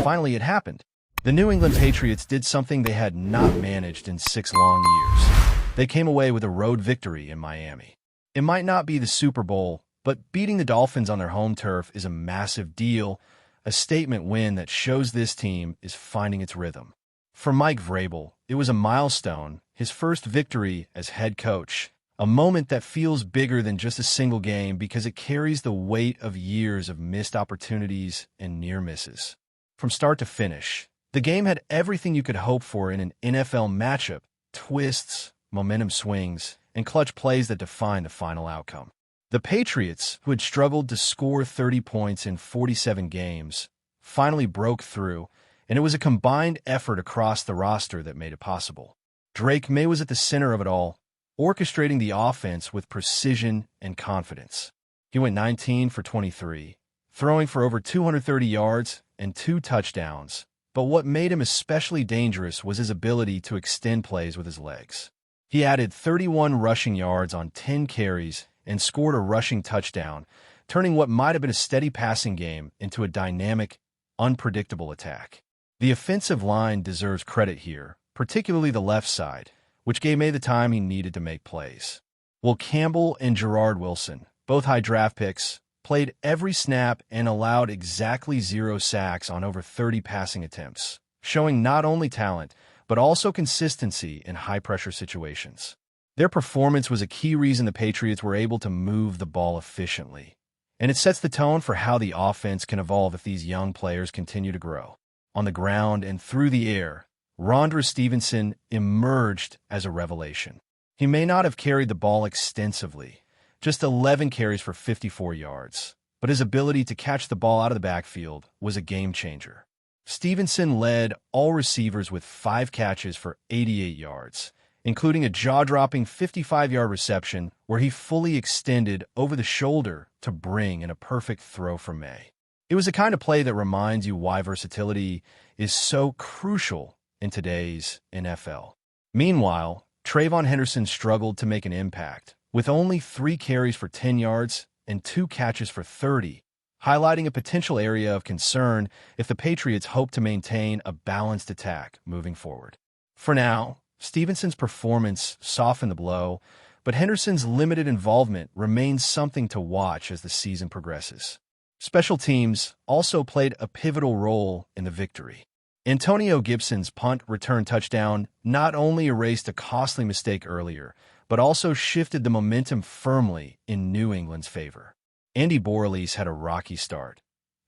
finally it happened. The New England Patriots did something they had not managed in 6 long years. They came away with a road victory in Miami. It might not be the Super Bowl, but beating the Dolphins on their home turf is a massive deal, a statement win that shows this team is finding its rhythm. For Mike Vrabel, it was a milestone, his first victory as head coach, a moment that feels bigger than just a single game because it carries the weight of years of missed opportunities and near misses. From start to finish, the game had everything you could hope for in an NFL matchup: twists, momentum swings, and clutch plays that define the final outcome. The Patriots, who had struggled to score 30 points in 47 games, finally broke through, and it was a combined effort across the roster that made it possible. Drake May was at the center of it all, orchestrating the offense with precision and confidence. He went 19 for 23, throwing for over 230 yards and 2 touchdowns, but what made him especially dangerous was his ability to extend plays with his legs. He added 31 rushing yards on 10 carries and scored a rushing touchdown, turning what might have been a steady passing game into a dynamic, unpredictable attack. The offensive line deserves credit here, particularly the left side, which gave May the time he needed to make plays. Will Campbell and Gerard Wilson, both high draft picks, played every snap and allowed exactly 0 sacks on over 30 passing attempts, showing not only talent, but also consistency in high-pressure situations. Their performance was a key reason the Patriots were able to move the ball efficiently, and it sets the tone for how the offense can evolve if these young players continue to grow. On the ground and through the air, Rondre Stevenson emerged as a revelation. He may not have carried the ball extensively, just 11 carries for 54 yards, but his ability to catch the ball out of the backfield was a game-changer. Stevenson led all receivers with 5 catches for 88 yards, including a jaw-dropping 55-yard reception where he fully extended over the shoulder to bring in a perfect throw for May. It was the kind of play that reminds you why versatility is so crucial in today's NFL. Meanwhile, Trayvon Henderson struggled to make an impact, with only 3 carries for 10 yards and 2 catches for 30, highlighting a potential area of concern if the Patriots hope to maintain a balanced attack moving forward. For now, Stevenson's performance softened the blow, but Henderson's limited involvement remains something to watch as the season progresses. Special teams also played a pivotal role in the victory. Antonio Gibson's punt return touchdown not only erased a costly mistake earlier, but also shifted the momentum firmly in New England's favor. Andy Borrelise had a rocky start,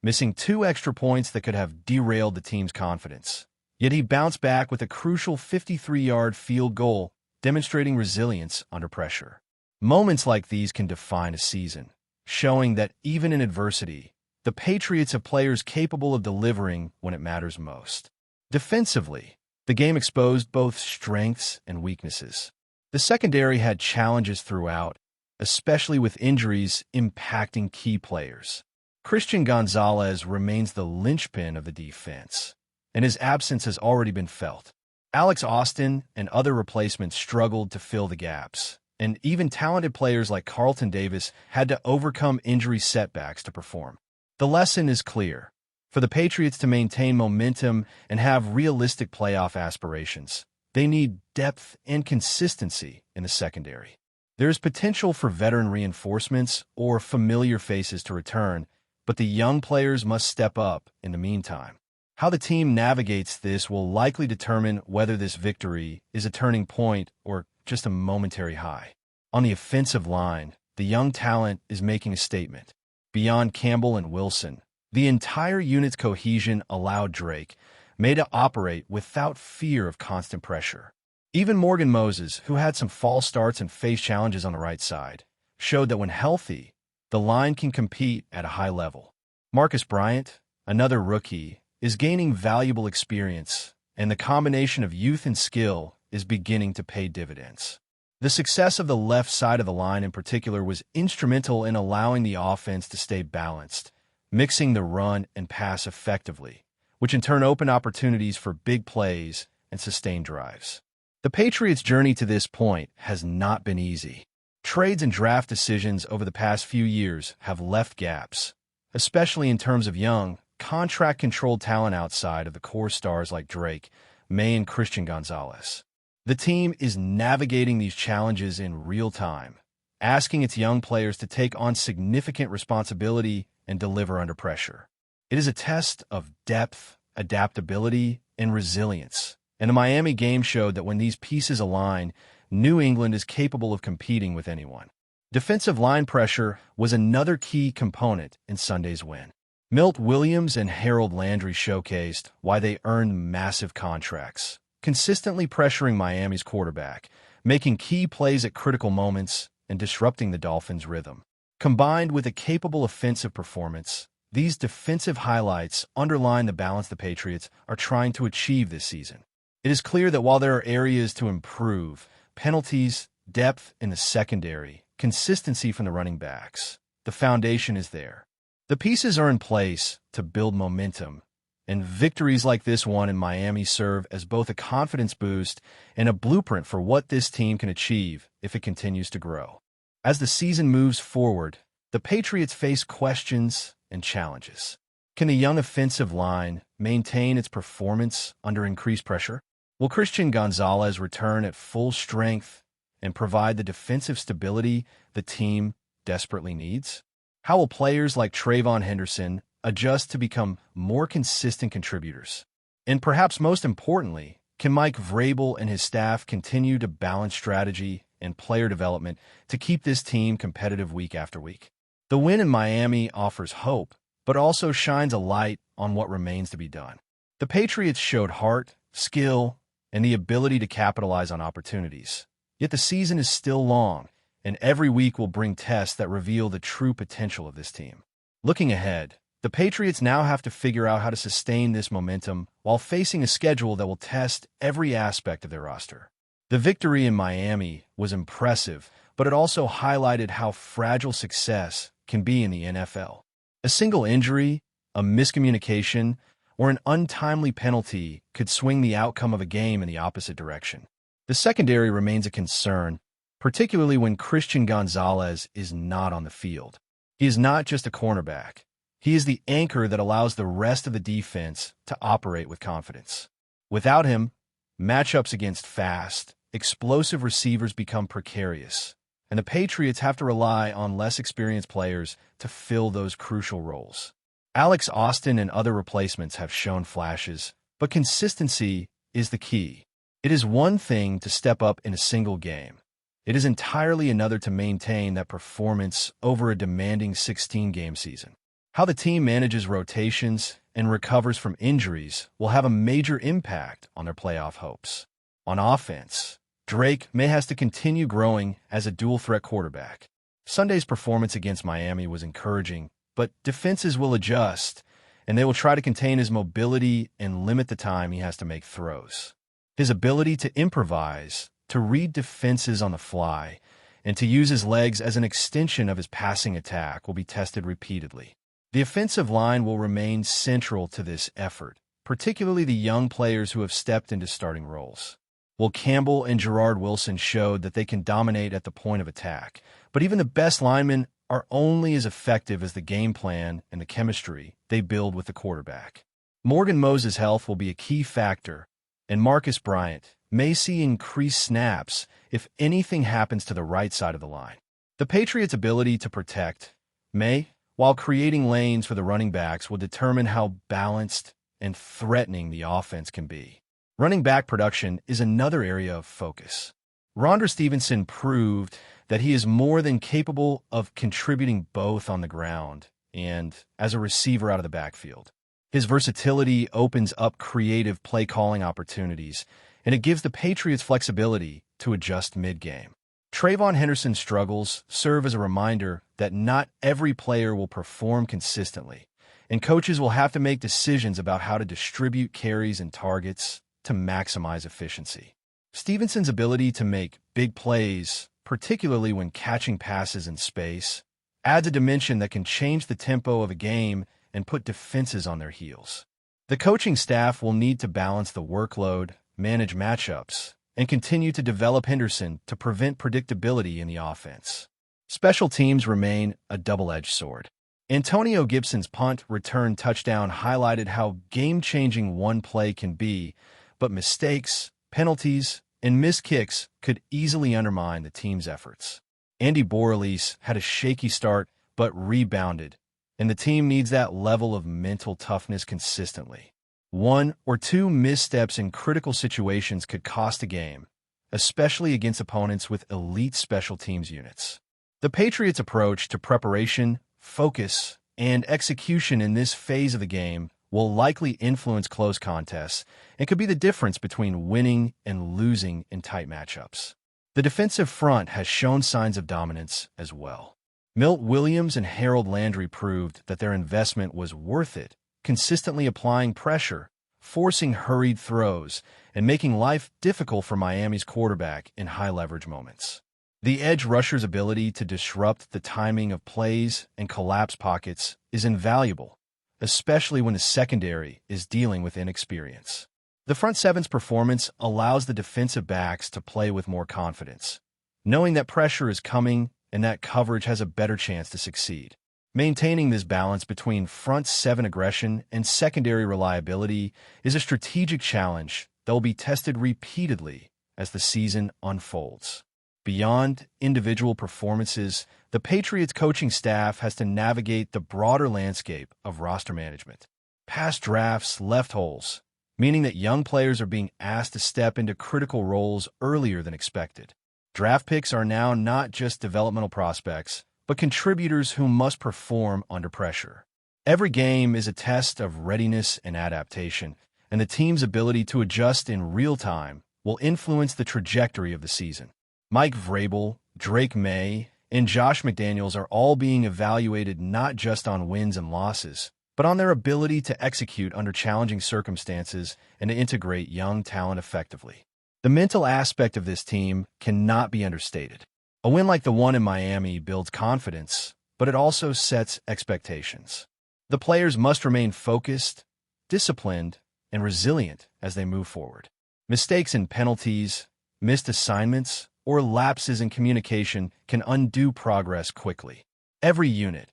missing 2 extra points that could have derailed the team's confidence. Yet he bounced back with a crucial 53-yard field goal, demonstrating resilience under pressure. Moments like these can define a season, showing that even in adversity, the Patriots have players capable of delivering when it matters most. Defensively, the game exposed both strengths and weaknesses. The secondary had challenges throughout, especially with injuries impacting key players. Christian Gonzalez remains the linchpin of the defense, and his absence has already been felt. Alex Austin and other replacements struggled to fill the gaps, and even talented players like Carlton Davis had to overcome injury setbacks to perform. The lesson is clear. For the Patriots to maintain momentum and have realistic playoff aspirations, they need depth and consistency in the secondary. There is potential for veteran reinforcements or familiar faces to return, but the young players must step up in the meantime. How the team navigates this will likely determine whether this victory is a turning point or just a momentary high. On the offensive line, the young talent is making a statement. Beyond Campbell and Wilson, the entire unit's cohesion allowed Drake May to operate without fear of constant pressure. Even Morgan Moses, who had some false starts and faced challenges on the right side, showed that when healthy, the line can compete at a high level. Marcus Bryant, another rookie, is gaining valuable experience, and the combination of youth and skill is beginning to pay dividends. The success of the left side of the line in particular was instrumental in allowing the offense to stay balanced, mixing the run and pass effectively, which in turn opened opportunities for big plays and sustained drives. The Patriots' journey to this point has not been easy. Trades and draft decisions over the past few years have left gaps, especially in terms of young, contract-controlled talent outside of the core stars like Drake, MAYE, and Christian Gonzalez. The team is navigating these challenges in real time, asking its young players to take on significant responsibility and deliver under pressure. It is a test of depth, adaptability, and resilience. And the Miami game showed that when these pieces align, New England is capable of competing with anyone. Defensive line pressure was another key component in Sunday's win. Milt Williams and Harold Landry showcased why they earned massive contracts, consistently pressuring Miami's quarterback, making key plays at critical moments, and disrupting the Dolphins' rhythm. Combined with a capable offensive performance, these defensive highlights underline the balance the Patriots are trying to achieve this season. It is clear that while there are areas to improve, penalties, depth in the secondary, consistency from the running backs, the foundation is there. The pieces are in place to build momentum, and victories like this one in Miami serve as both a confidence boost and a blueprint for what this team can achieve if it continues to grow. As the season moves forward, the Patriots face questions and challenges. Can the young offensive line maintain its performance under increased pressure? Will Christian Gonzalez return at full strength and provide the defensive stability the team desperately needs? How will players like Trayvon Henderson adjust to become more consistent contributors? And perhaps most importantly, can Mike Vrabel and his staff continue to balance strategy and player development to keep this team competitive week after week? The win in Miami offers hope, but also shines a light on what remains to be done. The Patriots showed heart, skill, and the ability to capitalize on opportunities. Yet the season is still long, and every week will bring tests that reveal the true potential of this team. Looking ahead, the Patriots now have to figure out how to sustain this momentum while facing a schedule that will test every aspect of their roster. The victory in Miami was impressive, but it also highlighted how fragile success can be in the NFL. A single injury, a miscommunication, or an untimely penalty could swing the outcome of a game in the opposite direction. The secondary remains a concern, particularly when Christian Gonzalez is not on the field. He is not just a cornerback. He is the anchor that allows the rest of the defense to operate with confidence. Without him, matchups against fast, explosive receivers become precarious, and the Patriots have to rely on less experienced players to fill those crucial roles. Alex Austin and other replacements have shown flashes, but consistency is the key. It is one thing to step up in a single game. It is entirely another to maintain that performance over a demanding 16-game season. How the team manages rotations and recovers from injuries will have a major impact on their playoff hopes. On offense, Drake may have to continue growing as a dual-threat quarterback. Sunday's performance against Miami was encouraging, but defenses will adjust, and they will try to contain his mobility and limit the time he has to make throws. His ability to improvise, to read defenses on the fly, and to use his legs as an extension of his passing attack will be tested repeatedly. The offensive line will remain central to this effort, particularly the young players who have stepped into starting roles. Will Campbell and Gerard Wilson showed that they can dominate at the point of attack, but even the best linemen are only as effective as the game plan and the chemistry they build with the quarterback. Morgan Moses' health will be a key factor, and Marcus Bryant may see increased snaps if anything happens to the right side of the line. The Patriots' ability to protect may, while creating lanes for the running backs, will determine how balanced and threatening the offense can be. Running back production is another area of focus. Rondre Stevenson proved that he is more than capable of contributing both on the ground and as a receiver out of the backfield. His versatility opens up creative play-calling opportunities, and it gives the Patriots flexibility to adjust mid-game. Trayvon Henderson's struggles serve as a reminder that not every player will perform consistently, and coaches will have to make decisions about how to distribute carries and targets to maximize efficiency. Stevenson's ability to make big plays, particularly when catching passes in space, adds a dimension that can change the tempo of a game and put defenses on their heels. The coaching staff will need to balance the workload, manage matchups, and continue to develop Henderson to prevent predictability in the offense. Special teams remain a double-edged sword. Antonio Gibson's punt return touchdown highlighted how game-changing one play can be, but mistakes, penalties, and missed kicks could easily undermine the team's efforts. Andy Borrellis had a shaky start but rebounded, and the team needs that level of mental toughness consistently. One or two missteps in critical situations could cost a game, especially against opponents with elite special teams units. The Patriots' approach to preparation, focus, and execution in this phase of the game will likely influence close contests and could be the difference between winning and losing in tight matchups. The defensive front has shown signs of dominance as well. Milt Williams and Harold Landry proved that their investment was worth it, consistently applying pressure, forcing hurried throws, and making life difficult for Miami's quarterback in high-leverage moments. The edge rusher's ability to disrupt the timing of plays and collapse pockets is invaluable, especially when the secondary is dealing with inexperience. The front seven's performance allows the defensive backs to play with more confidence, knowing that pressure is coming and that coverage has a better chance to succeed. Maintaining this balance between front seven aggression and secondary reliability is a strategic challenge that will be tested repeatedly as the season unfolds. Beyond individual performances, the Patriots coaching staff has to navigate the broader landscape of roster management. Past drafts left holes, meaning that young players are being asked to step into critical roles earlier than expected. Draft picks are now not just developmental prospects, but contributors who must perform under pressure. Every game is a test of readiness and adaptation, and the team's ability to adjust in real time will influence the trajectory of the season. Mike Vrabel, Drake May, and Josh McDaniels are all being evaluated not just on wins and losses, but on their ability to execute under challenging circumstances and to integrate young talent effectively. The mental aspect of this team cannot be understated. A win like the one in Miami builds confidence, but it also sets expectations. The players must remain focused, disciplined, and resilient as they move forward. Mistakes in penalties, missed assignments, or lapses in communication can undo progress quickly. Every unit,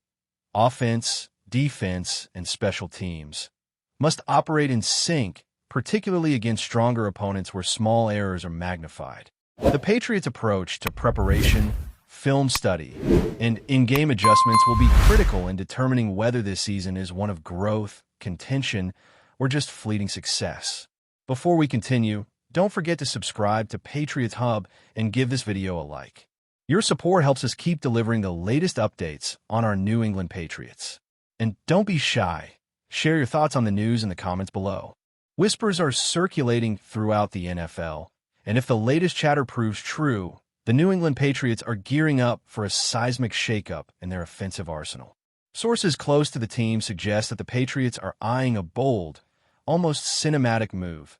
offense, defense, and special teams, must operate in sync, particularly against stronger opponents where small errors are magnified. The Patriots' approach to preparation, film study, and in-game adjustments will be critical in determining whether this season is one of growth, contention, or just fleeting success. Before we continue, don't forget to subscribe to Patriots Hub and give this video a like. Your support helps us keep delivering the latest updates on our New England Patriots. And don't be shy. Share your thoughts on the news in the comments below. Whispers are circulating throughout the NFL, and if the latest chatter proves true, the New England Patriots are gearing up for a seismic shakeup in their offensive arsenal. Sources close to the team suggest that the Patriots are eyeing a bold, almost cinematic move,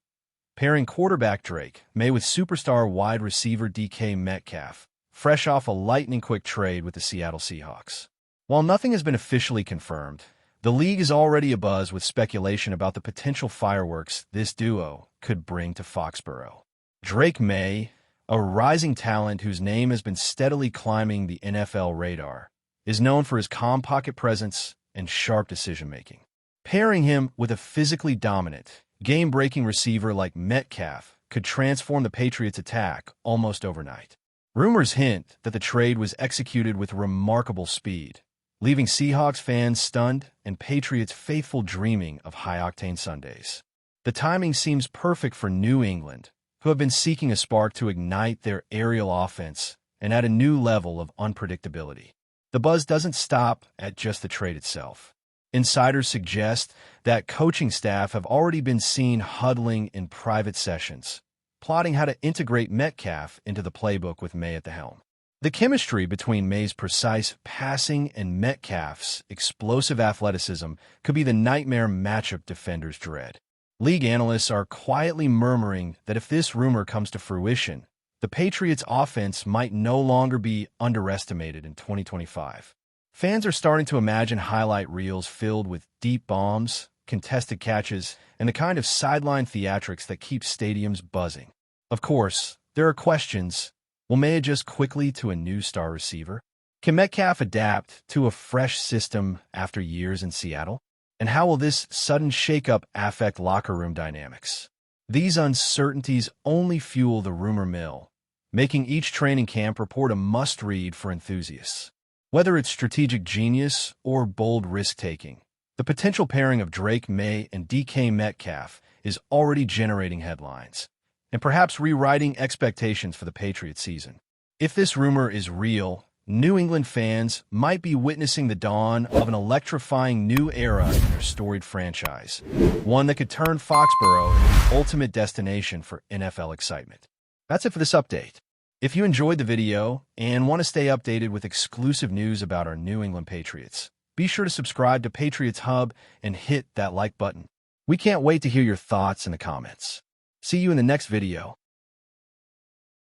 pairing quarterback Drake May with superstar wide receiver DK Metcalf, fresh off a lightning-quick trade with the Seattle Seahawks. While nothing has been officially confirmed, the league is already abuzz with speculation about the potential fireworks this duo could bring to Foxborough. Drake May, a rising talent whose name has been steadily climbing the NFL radar, is known for his calm pocket presence and sharp decision-making. Pairing him with a physically dominant, game-breaking receiver like Metcalf could transform the Patriots' attack almost overnight. Rumors hint that the trade was executed with remarkable speed, leaving Seahawks fans stunned and Patriots faithful dreaming of high-octane Sundays. The timing seems perfect for New England, who have been seeking a spark to ignite their aerial offense and add a new level of unpredictability. The buzz doesn't stop at just the trade itself. Insiders suggest that coaching staff have already been seen huddling in private sessions, plotting how to integrate Metcalf into the playbook with May at the helm. The chemistry between May's precise passing and Metcalf's explosive athleticism could be the nightmare matchup defenders dread. League analysts are quietly murmuring that if this rumor comes to fruition, the Patriots' offense might no longer be underestimated in 2025. Fans are starting to imagine highlight reels filled with deep bombs, contested catches, and the kind of sideline theatrics that keep stadiums buzzing. Of course, there are questions. Will May adjust quickly to a new star receiver? Can Metcalf adapt to a fresh system after years in Seattle? And how will this sudden shakeup affect locker room dynamics? These uncertainties only fuel the rumor mill, making each training camp report a must-read for enthusiasts. Whether it's strategic genius or bold risk-taking, the potential pairing of Drake Maye and DK Metcalf is already generating headlines, and perhaps rewriting expectations for the Patriots season. If this rumor is real, New England fans might be witnessing the dawn of an electrifying new era in their storied franchise, one that could turn Foxborough into the ultimate destination for NFL excitement. That's it for this update. If you enjoyed the video and want to stay updated with exclusive news about our New England Patriots, be sure to subscribe to Patriots Hub and hit that like button. We can't wait to hear your thoughts in the comments. See you in the next video.